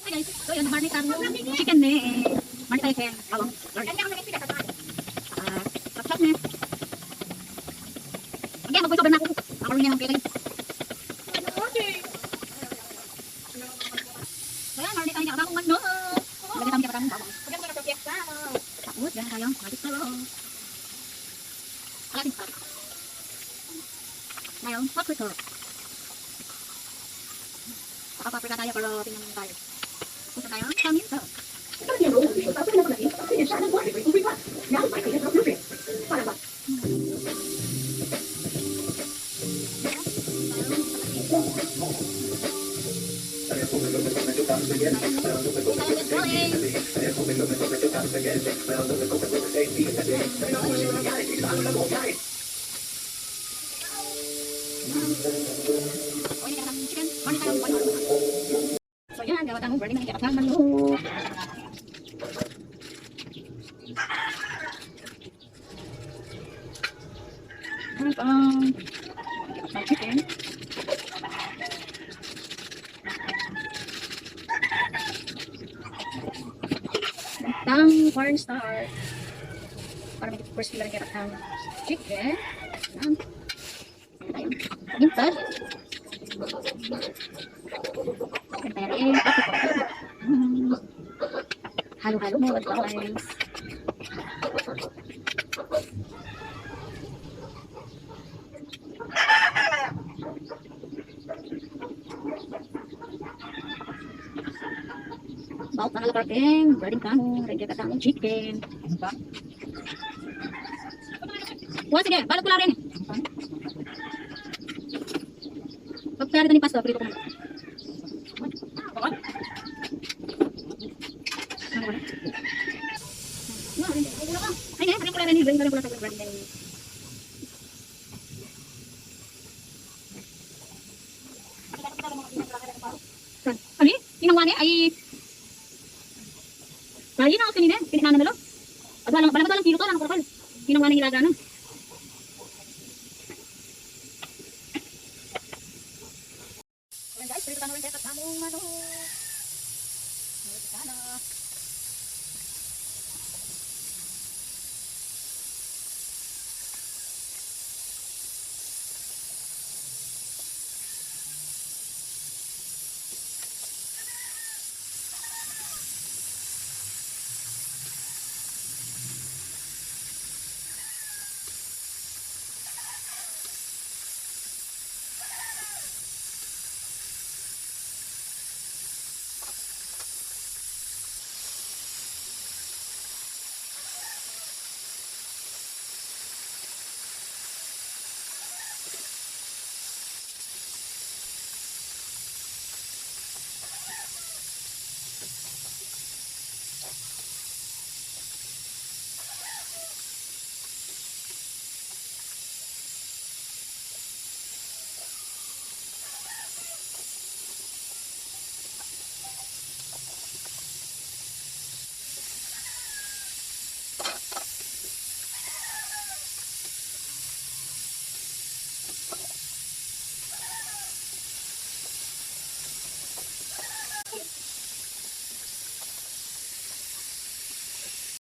Hi guys, so yun, marni tayo chicken ni marni tayo kaya bawang garlic. Sapsap ni. Okay, mag-voice over na ako. Makaroon niya ng kaya. So yan, marni tayo niya kabakong manok. Lagyan tayo niya kabakong bawang. Tapos, ganyan tayo. Magic talo. Alating pa. Ngayon, hot quick talo. Papaprika tayo pero tingnan tayo. Punta tayo sa minto. So yan, gawa tayo burning ng ikakasang manok. Ano pa? Ikakasang chicken. Tang cornstarch. Para may first kila ng ikakasang chicken. Gintad. Halo-halo mo, guys. Baut na nalakarting, breading kamo, regya katang chicken. Wah, sige, balot ko lang rin. Pagkari ni pasto, prito ko muna. Ay, rin ko lang rin, galing ko lang sa breading. Ano eh? Tinangwan eh, ay... Kaya na ako kanina, pinikanan na lang. Balabad lang kilo to, lang kapal. Tinangwan ng ilaga na. Ayan guys, prito na rin tayo katamong manok. Prito na.